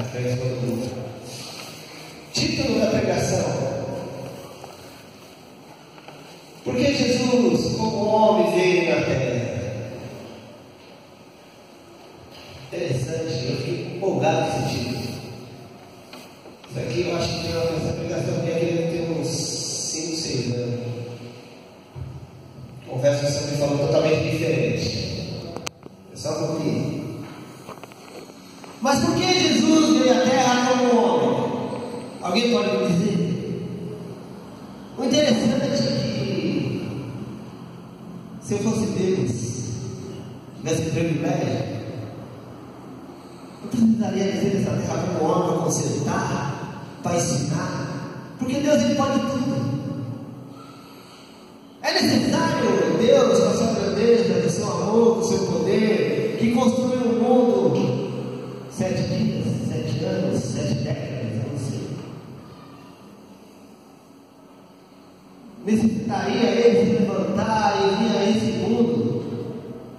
frente todo mundo. Título da pregação: por que Jesus, como homem, veio na terra? Interessante, eu fiquei empolgado com esse título. Isso aqui eu acho que essa pregação aqui deve ter uns 5, 6 anos. Confesso que você me falou totalmente diferente. É só um pouquinho. Mas por que Jesus veio à terra como homem? Alguém pode me dizer? O interessante é que, se eu fosse Deus, tivesse privilégio, eu precisaria dizer essa terra como homem para consertar, para ensinar, porque Deus ele pode tudo. É necessário Deus, com a sua grandeza, com o seu amor, com o seu poder, que construiu o mundo 7 dias, 7 anos, 7 décadas, eu não sei. Necessitaria ele se levantar e vir a esse mundo?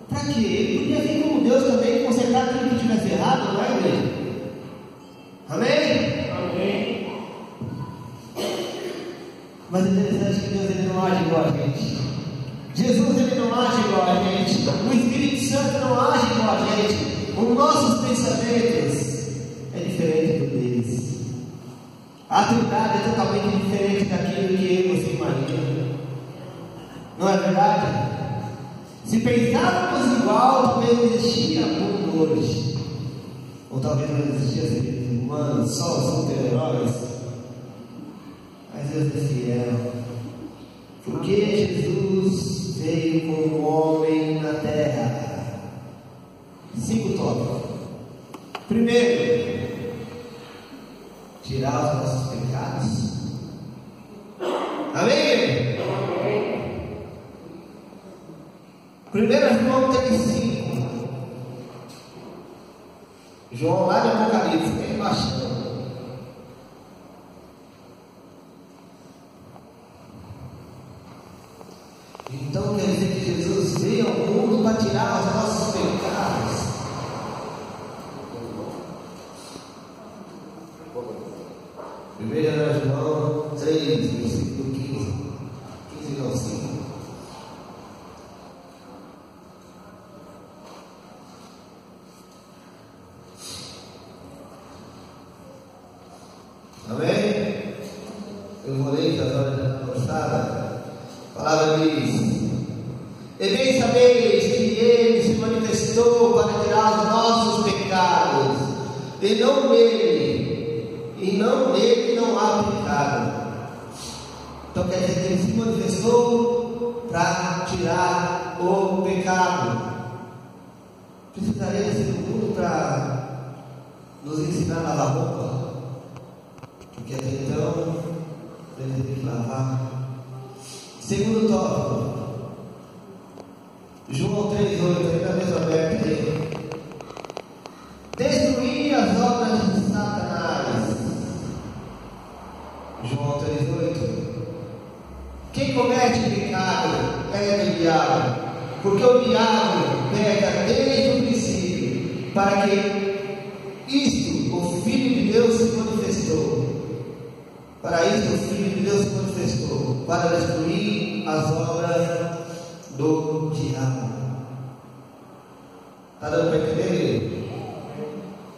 Para quê? Ele podia vir como Deus também, consertar tudo que estivesse errado, não é, igreja? Amém? Amém. Mas é interessante que Deus ele não age igual a gente. Jesus ele não age igual a gente. O Espírito Santo não age igual a gente. Os nossos pensamentos é diferente do deles. A Trindade é totalmente diferente daquilo que eu e você imagina. Não é verdade? Se pensávamos igual, talvez não existia mundo hoje. Ou talvez não existia seres humanos, só os super-heróis. Mas Deus é fiel. Porque Jesus veio como homem na terra. 5 tópicos. Primeiro, tirar os nossos pecados. Amém? 1 João 3,5. João lá de Apocalipse, bem embaixo. Então quer dizer que Jesus veio ao mundo para tirar os nossos pecados. 1 João 3, versículo 15. 15 não, 5. Amém? Eu vou ler que a hora avançada. A palavra diz: e bem sabeis que Ele se manifestou para tirar os nossos pecados, e não nele não há pecado. Então quer dizer que Ele se manifestou para tirar o pecado. Precisaria desse mundo para nos ensinar a lavar roupa, porque até então ele tem que lavar. Segundo tópico, João 3,8, ainda mesmo aberto aí. Destruir as obras de Satanás. João 3,8. Quem comete pecado é do diabo, porque o diabo peca desde o princípio, para que isto o Filho de Deus se manifestou. Para isso o Filho de Deus se manifestou, para destruir as obras do diabo. Está dando para entender?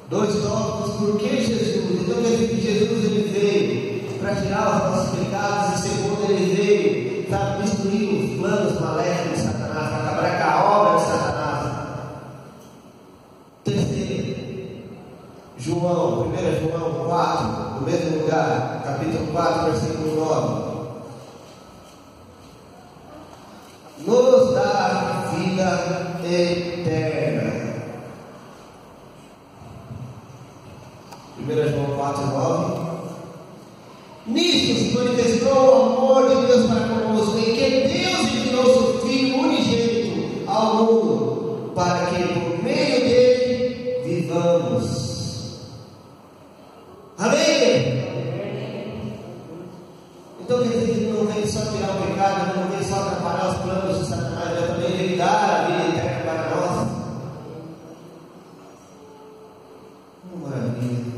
2 tópicos. Por que Jesus? Então quer dizer que Jesus ele veio para tirar os nossos pecados, e segundo ele veio para destruir os planos maléficos de Satanás, para acabar com a obra de Satanás. Terceiro, 1 João 4, no mesmo lugar, capítulo 4, versículo 9. Nos dá vida eterna. 1 João 4, 9. Nisto se manifestou o amor de Deus para conosco, em que Deus enviou seu Filho unigênito ao mundo, para que por meio dele vivamos. Amém? Então quer dizer que não vem só tirar o pecado, não vem só atrapalhar os planos de Satanás, mas também vem dar a vida eterna para nós. Maravilha.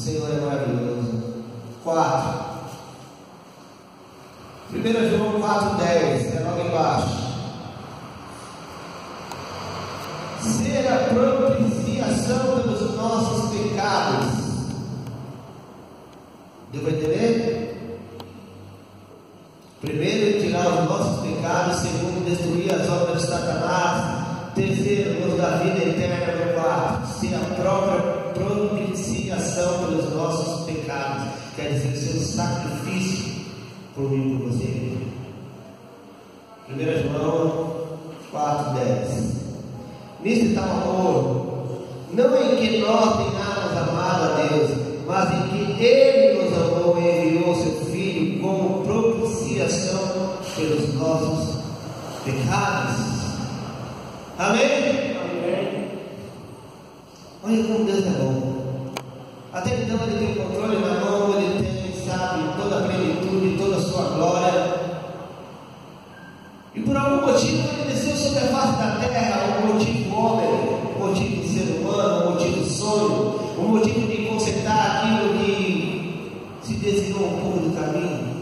Senhor é maravilhoso. 4. 1 João 4,10, é logo embaixo. Ser a propiciação pelos nossos pecados. Deu para entender? Primeiro, tirar os nossos pecados. Segundo, destruir as obras de Satanás. Terceiro, nos dar vida eterna. No quarto, ser a própria propiciação pelos nossos pecados. Quer dizer, ser um sacrifício por mim e por você. 1 João 4,10. Nisso está o amor, não em que nós tenhamos amado a Deus, mas em que Ele nos amou e enviou seu Filho como propiciação pelos nossos pecados. Amém? Amém. Olha como Deus é bom. Até então Ele tem o controle na mão, Ele tem, sabe, toda a plenitude, toda a sua glória. E por algum motivo Ele desceu sobre a face da terra, um motivo homem, um motivo ser humano, um motivo sonho, um motivo de consertar aquilo que se desviou um pouco do caminho.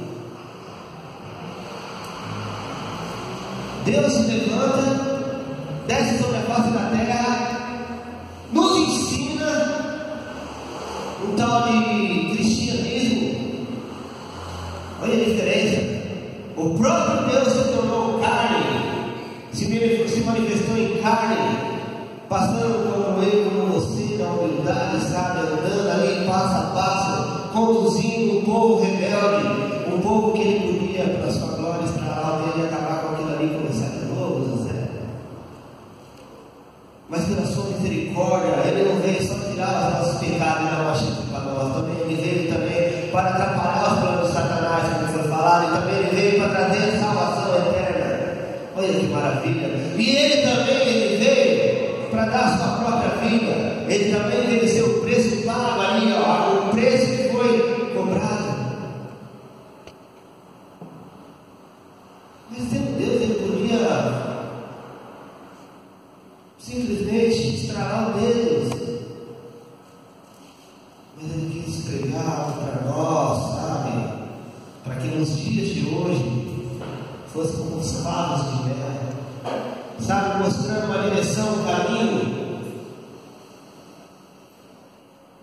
Deus se levanta, desce sobre a face da terra, nos ensina um tal de cristianismo. Olha a diferença. O próprio Deus se tornou carne, se manifestou em carne, passando como eu, como você, na humildade, sabe, andando ali passo a passo, conduzindo um povo rebelde, um povo que Ele podia, pela sua glória, estralar dele e acabar com aquilo ali e começar de novo, do zero. Mas pela sua misericórdia, Ele não veio só tirar os nossos pecados e dar uma chance para nós, também Ele veio também para atrapalhar os planos de Satanás, como foi falado, e também Ele veio para trazer salvação eterna. Olha que maravilha! E Ele também veio para dar a sua própria vida. Ele também veio ser o preço pago ali, ó, o preço que foi cobrado. Mas sendo Deus, Ele podia simplesmente estralar o dedo, mas Ele quis pregar algo para nós, sabe? Para que nos dias de hoje fôssemos favos de mel, sabe? Mostrando uma direção, um caminho.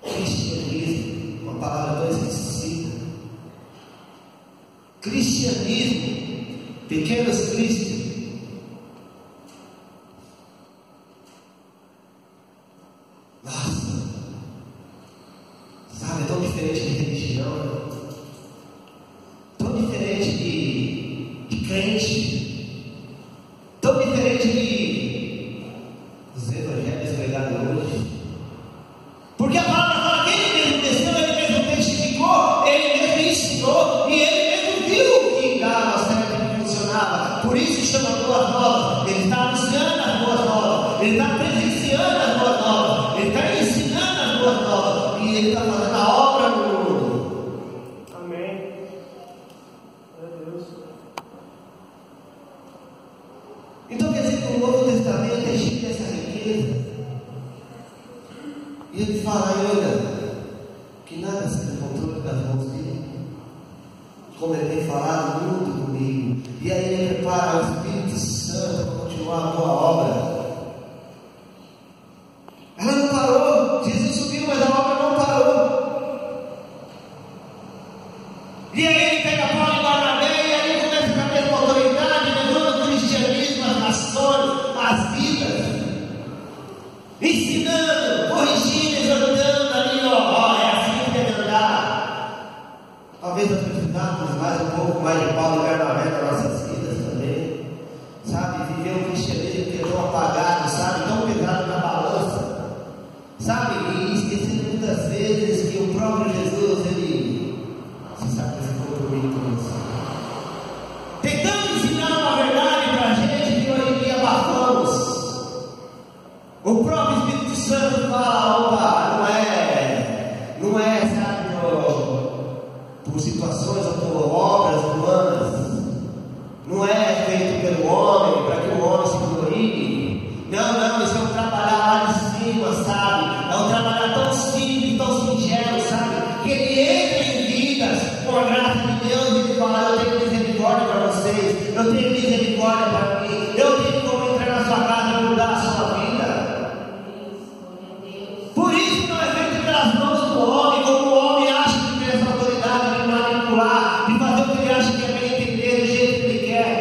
Cristianismo, uma palavra tão esquecida. Cristianismo, pequenos cristos. Nossa, sabe, é tão diferente de religião, tão diferente de crente, tão diferente dos evangelhos pregados hoje. Porque a palavra fala que Ele mesmo desceu, Ele mesmo testificou, Ele mesmo ensinou e Ele mesmo viu que dava certo, que funcionava. Por isso chama boas novas. Ele está anunciando as boas novas, Ele está presenciando as boas novas, Ele está ensinando as boas novas e Ele está fazendo a obra no mundo. Amém. Meu Deus. Então quer dizer que o Novo Testamento é cheio dessa riqueza. E Ele fala ainda que nada se do controle das mãos dele, como Ele tem falado muito comigo. E aí Ele prepara o Espírito Santo para continuar a boa obra. Ela não parou. Jesus subiu, mas a obra não parou. E aí Ele pega Paulo e Barnabé e aí começa com a mesma autoridade, levando o cristianismo às nações, às vidas, ensinando, corrigindo, exortando ali, ó, é assim que deve andar. Talvez nós precisamos mais um pouco mais de Paulo e Barnabé nas nossas vidas também, sabe? Viver um cristianismo que é tão apagado, sabe? Tão pesado na balança, sabe? E esquecendo muitas vezes que o próprio Jesus, Ele se sacrificou por mim e por você. Tentando ensinar uma verdade para a gente que hoje em dia abafamos. O próprio Espírito Santo fala, opa, não é, sabe, por situações ou por obras humanas, não é feito pelo homem, para que o homem se glorifique. Não, isso é um trabalhar lá de cima, sabe? É um trabalhar tão simples, tão singelo, sabe? ele entra em vidas com a graça de Deus e ele fala: eu tenho misericórdia para vocês, eu tenho misericórdia para mim, eu tenho como entrar na sua casa e mudar a sua vida. Por isso não é feito pelas mãos do homem, como o homem acha que tem essa autoridade de manipular, de fazer o que ele acha que é bem entender do jeito que ele quer.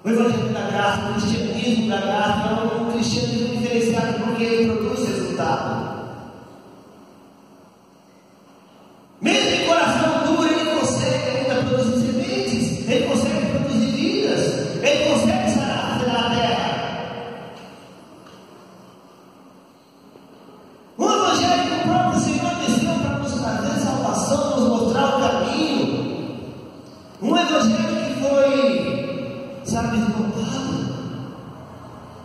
O evangelho da graça, o cristianismo da graça é um cristianismo diferenciado porque ele produz resultado. Mesmo em coração duro, ele consegue ainda produzir sementes, ele consegue produzir vidas, ele consegue sarar a terra. O evangelho do próprio Senhor desceu para nos trazer salvação, nos mostrar o caminho. Um evangelho que foi, sabe, esgotado.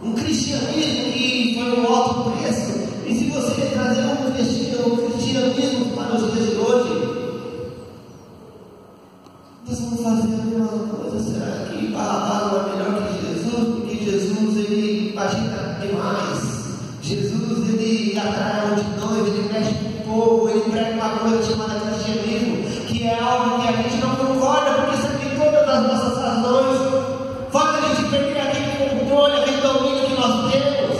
Um cristianismo que foi um alto preço. E se você trazer um cristianismo para os dias de hoje, nós vamos fazer a mesma coisa. Será que Barrabás é melhor que Jesus? Porque Jesus, ele agita demais. Jesus, ele atrai multidões, ele mexe com o povo, ele prega uma coisa chamada cristianismo, que é algo que a gente não concorda, porque isso aqui todas as nossas razões faz a gente perder aquele controle, aquele domínio que nós temos.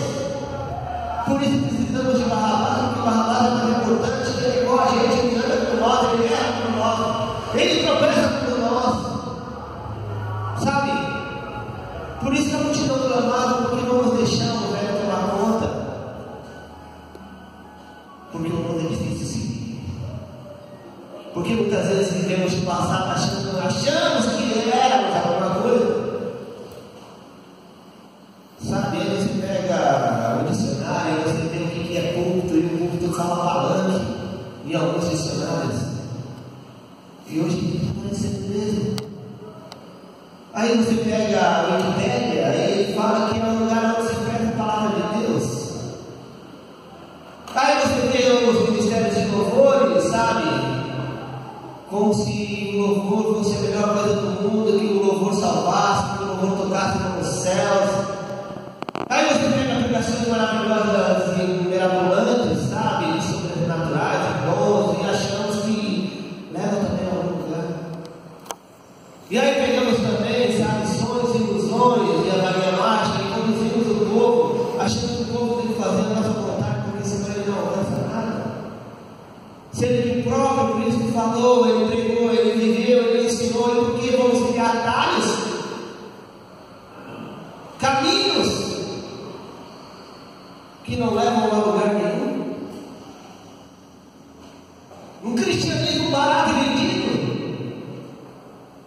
Por isso precisamos de Barrabás, porque Barrabás é mais importante, ele é igual a gente, ele anda com nós, ele erra com nós, ele tropeça com nós, sabe? Por isso que a multidão clamava, porque não nos deixamos o velho tomar conta, porque o mundo é difícil seguir, porque muitas vezes vivemos de passado achamos que éramos alguma coisa. Sabe, aí você pega o dicionário, você vê o que é culto, e o culto fala falante em alguns dicionários. E hoje não é isso mesmo. Aí você pega a Wikipédia, aí ele fala que é um lugar onde se prega a palavra de Deus. Aí você vê os ministérios de louvores, sabe? Como se o louvor fosse a melhor coisa do mundo, que o louvor salvasse, que o louvor tocasse nos céus. Aí você pega aplicações maravilhosas e mirabolantes, sabe? Sobrenaturais, bons, e achamos que leva também a algum lugar. E aí pegamos também, sabe, sonhos e ilusões e a Maria Mágica e conduzimos o povo, achando que o povo tem que fazer a nossa vontade, porque senão ele não alcança nada. Sendo que o próprio Cristo falou, ele pregou, ele viveu, ele ensinou, e por que vamos criar atalhos? Caminhos que não levam a lugar nenhum. Um cristianismo barato e vendido,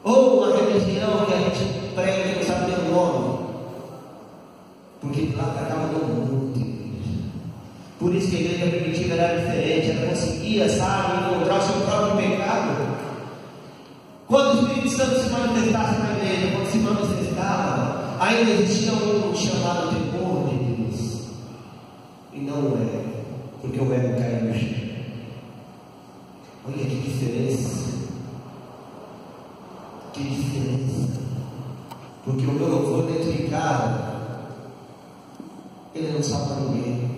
ou uma religião que a gente prega e não sabe o nome, porque de lá para cá mudou muito. Por isso que a igreja primitiva era diferente, ela conseguia, sabe, encontrar o seu próprio pecado. Quando o Espírito Santo se manifestasse na igreja, quando se manifestava, ainda existia um chamado temor de Deus. E não o ego, porque o ego cai no chão. Olha que diferença. Que diferença. Porque o meu louvor dentro de casa, ele não salva ninguém.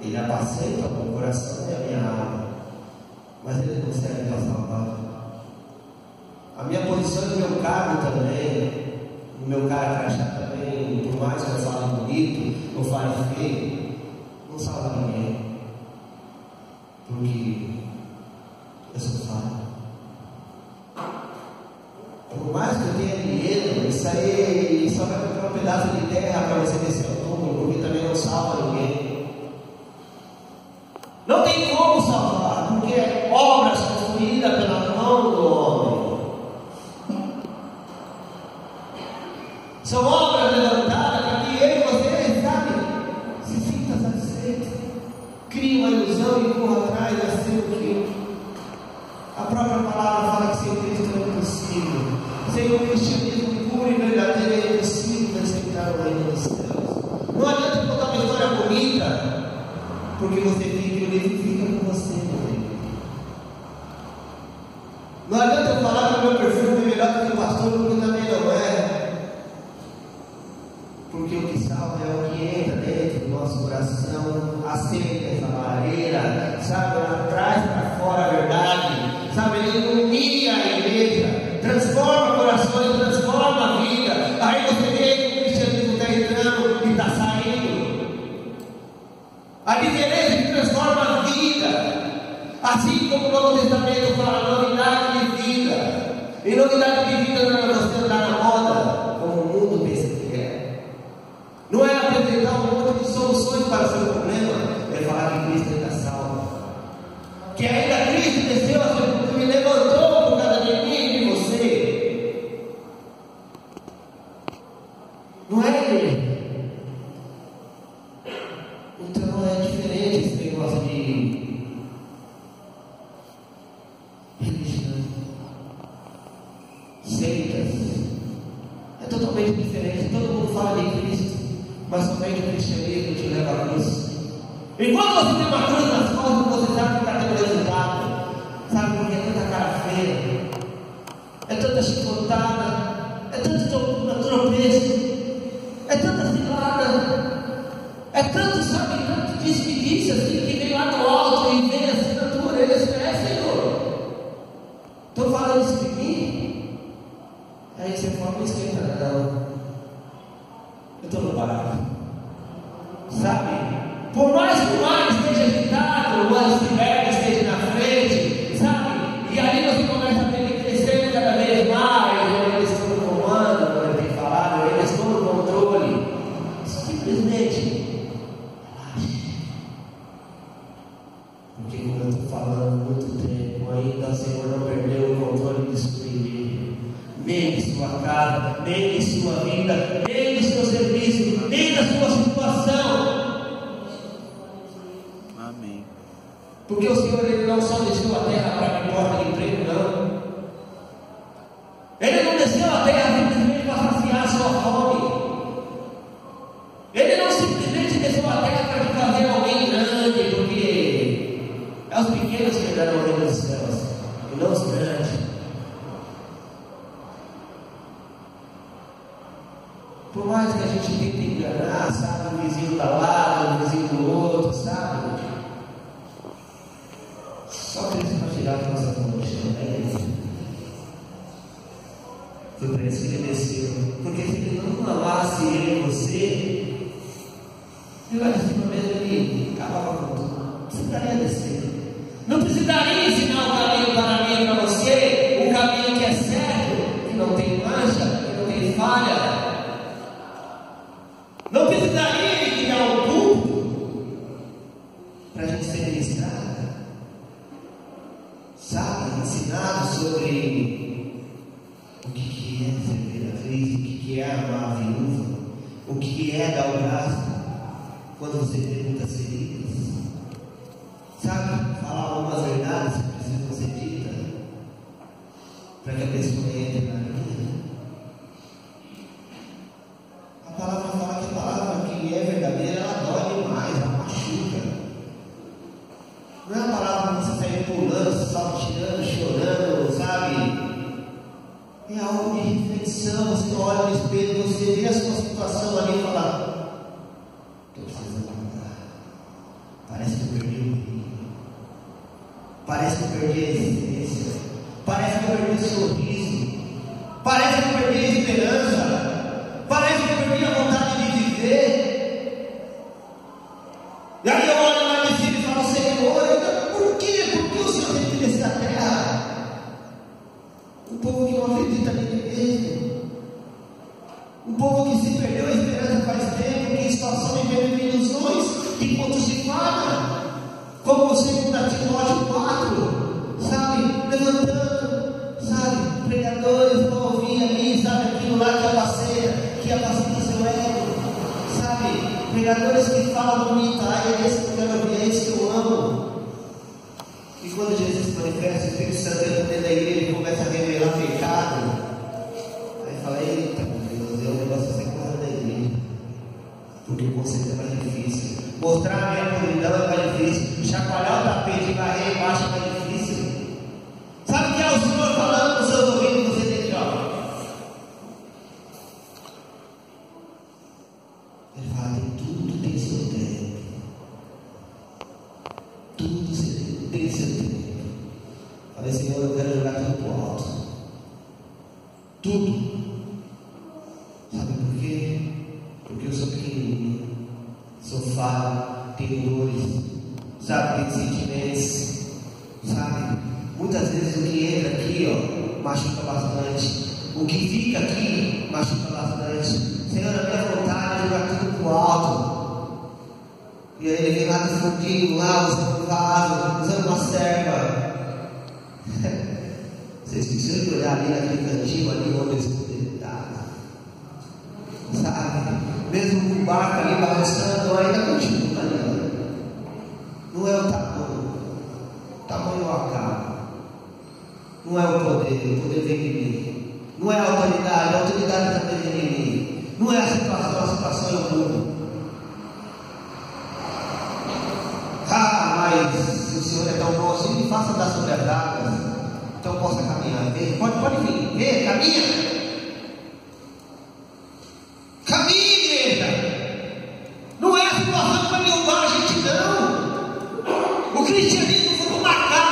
Ele apacenta o meu coração e a minha alma, mas ele não serve para salvar. A minha posição no meu cargo também, no meu cargo crachá também, por mais que eu fale bonito, eu fale feio, não salva ninguém, porque eu sou falho. Por mais que eu tenha dinheiro, isso aí só vai comprar um pedaço de terra para você descer ao túmulo, porque também não salva ninguém. Não tem como salvar, porque é obras construídas pela mão do homem. São obras levantadas para que ele e você, sabe, se sinta satisfeito. Cria uma ilusão e corra atrás daquilo que a própria palavra fala que sem Cristo é impossível. Sem o cristianismo puro e verdadeiro é impossível respeitar o reino dos céus. Não adianta contar uma história bonita, porque você tem que o livro fica com você também. Não adianta eu falar que o meu perfume é melhor do que o pastor, porque também não é. Porque o que salva é o que entra dentro do nosso coração, acende essa lareira, sabe, ela traz para Novo Testamento fala novidade de vida. E novidade de vida não é você andar na moda, como o mundo pensa que é. Não é apresentar um monte de soluções para o seu problema, é falar que Cristo ainda salva. Que ainda Cristo desceu a sepultura e levantou por causa de mim e de você. Não é Ele. Então é diferente esse negócio de religião, seitas. É totalmente diferente. Todo mundo fala de Cristo, mas somente o cristianismo te leva a Cristo. Enquanto você tem uma cruz nas costas, você sabe que está tendo resultado. Sabe porque é tanta cara feia, é tanta chicotada, é tanto tropeço, é tanta cilada. É tanto, sabe, tanto disse assim, que vem lá do alto e vem assim na tua orelha, assim, Senhor, estou falando isso de mim? Aí você fala, não esquenta não, eu estou no barco, sabe? Por mais que o mar esteja agitado, o iceberg esteja na frente, sabe? E aí você começa a ver que crescendo cada vez mais, eu estou no comando, como eu tenho falado, eu estou no controle, simplesmente. Porque como eu estou falando há muito tempo, ainda o Senhor não perdeu o controle de sua igreja, nem de sua casa, nem de sua vida, nem do seu serviço, nem da sua situação. Amém. Porque o Senhor ele não só desceu a terra para abrir porta de emprego, não. Ele não desceu a terra simplesmente para saciar a sua fome. Ele não simplesmente desceu a terra para te fazer alguém grande, porque é os pequenos que darão o reino dos céus, e não os grandes. Por mais que a gente tente enganar, sabe, o vizinho da lado, o vizinho do outro, sabe? Só Cristo vai tirar a nossa comichão, é isso. Foi para isso que ele desceu. Porque se ele não amasse ele e você, e lá de cima mesmo ele acabava com tudo. Não precisaria descer. Não precisaria ensinar o caminho para mim e para você, um caminho que é certo, que não tem mancha, que não tem falha. Não precisaria ele criar um culto para a gente ser ministrado, sabe? Ensinado sobre o que é servir a Cristo, o que é amar a viúva, o que é dar o braço quando você tem muitas feridas, sabe? Falar algumas verdades que precisam ser ditas para que a pessoa entre na vida. A palavra fala que a palavra que é verdadeira, ela dói demais, ela machuca. Não é a palavra que você sair pulando, salteando, chorando, sabe? É algo de reflexão. Você olha no espelho, você vê a sua situação ali e fala: estou precisando mudar. Parece que eu perdi o rio. Parece que eu perdi a existência. Parece que eu perdi o sorriso. Parece que eu perdi a esperança. Parece que eu perdi a vontade de viver. E aí eu olho lá de cima e falo: Senhor, por quê? Por que o Senhor tem que descer da terra? Um povo que não acredita nele mesmo. Um povo que se perdeu a esperança faz tempo, que só vivendo em ilusões, que quando se fala, como o 2 Timóteo 4, sabe, levantando, sabe, pregadores para ouvir ali, sabe, aquilo lá que apacenta seu ego, sabe, pregadores que falam bonita, é esse que eu quero ouvir, é esse que eu amo. E quando Jesus se manifesta, o Espírito Santo entra dentro da igreja e começa a revelar pecado, aí fala: eita, meu Deus, é um negócio sem coisa da igreja, porque o conceito é mais difícil, mostrar a minha podridão é mais difícil, chacoalhar o tapete e varrer embaixo é mais difícil. Sabe o que é o Senhor falando nos seus ouvidos? Você tem que ouvir. Ele fala: tudo tem seu tempo, tudo tem seu tempo. Falei: Senhor, eu quero jogar tudo para o alto, tudo. Sabe por quê? Porque eu sou pequenininho, sou falho, tenho dores, sabe, tenho sentimentos, sabe? Muitas vezes o que entra aqui, ó, machuca bastante. O que fica aqui machuca bastante. Senhor, a minha vontade é jogar tudo pro alto. E aí ele vem lá no fundinho, lá usando um vaso, usando uma serva. Vocês precisam de olhar ali naquele cantinho ali onde eles estão, sabe? Mesmo com o barco ali balançando, ainda continua ali. Não é o tamanho acaba. Não é o poder vem de mim. Não é a autoridade também vem de mim. Não é a situação é o mundo. Mas o Senhor é tão bom assim, me faça andar sobre as águas, então eu possa caminhar. Pode vir, caminha. Caminhe, igreja. Não é a situação para derrubar a gente, não. O cristianismo foi para marcar.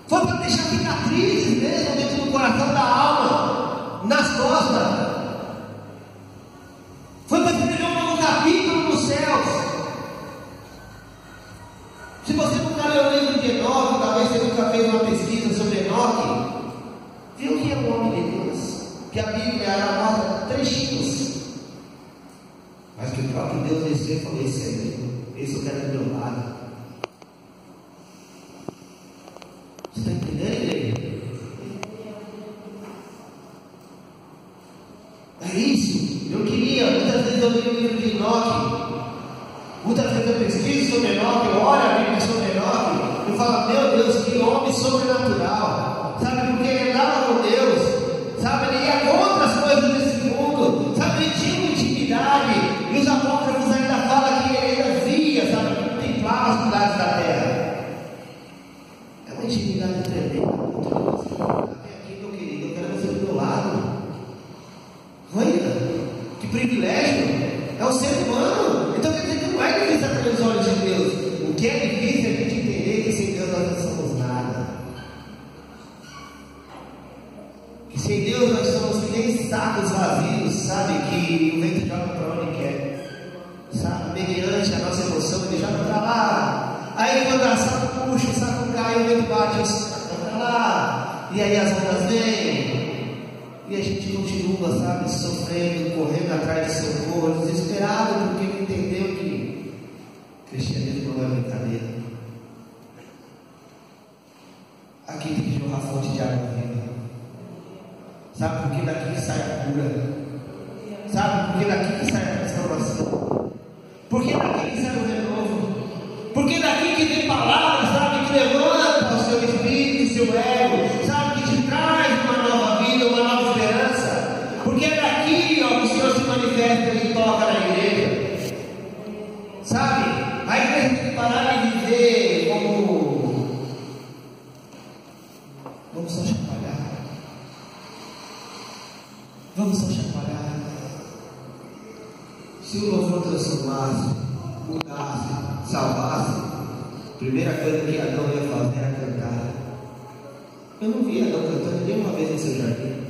Foi para deixar cicatrizes mesmo dentro do coração da alma, nas costas. Foi para escrever um novo capítulo nos céus. Se você nunca leu o livro de Enoque, talvez você nunca fez uma pesquisa sobre Enoque, viu que é um homem de Deus, que a Bíblia ela mostra trechinhos, mas que o próprio Deus desceu e falou: esse é meu, esse eu quero do meu lado. Você está entendendo, igreja? É isso. Eu queria, muitas vezes eu leio o livro de Enoque, muitas vezes eu pesquiso sobre Enoque, eu olho a Bíblia sobre Enoque, eu falo: meu Deus, que homem sobrenatural, sabe? Porque ele andava com Deus, sabe? Ele ia contra as coisas desse mundo, sabe? Ele tinha uma intimidade, e os apócrifos ainda falam que ele ainda via, sabe? Contemplava as cidades da terra. É uma intimidade tremenda. Até aqui, meu querido, eu quero você do meu lado. Olha, que privilégio! É o ser humano. Então quer dizer que não é difícil até os olhos de Deus. O que é difícil é a gente entender que sem Deus nós não somos nada. Que sem Deus nós somos que nem sacos vazios, sabe? Que o vento joga para onde quer. Sabe? Mediante a nossa emoção, ele joga para lá. Aí quando a saco puxa, o saco cai, o vento bate, o saco para lá. E aí as ondas vêm. E a gente continua, sabe, sofrendo, correndo atrás de socorro, desesperado, porque ele entendeu que cristianismo não é brincadeira. Aqui tem que jorrar fonte de água viva. Sabe, porque daqui sai a cura. Sabe, porque daqui que sai a transformação. Porque daqui que sai o renovo. Porque daqui que vem palavras, sabe, que levanta o seu espírito, o seu ego, sabe, que te traz uma nova vida, uma nova esperança. Porque é daqui, ó, que o Senhor se manifesta e toca na igreja. Sabe, a igreja tem que parar de viver como vamos só chacoalhar. Vamos só chacoalhar. Se o louvor transformasse, mudasse, salvasse, a primeira coisa que Adão ia fazer era cantar. Eu não vi Adão cantando nenhuma vez no seu jardim.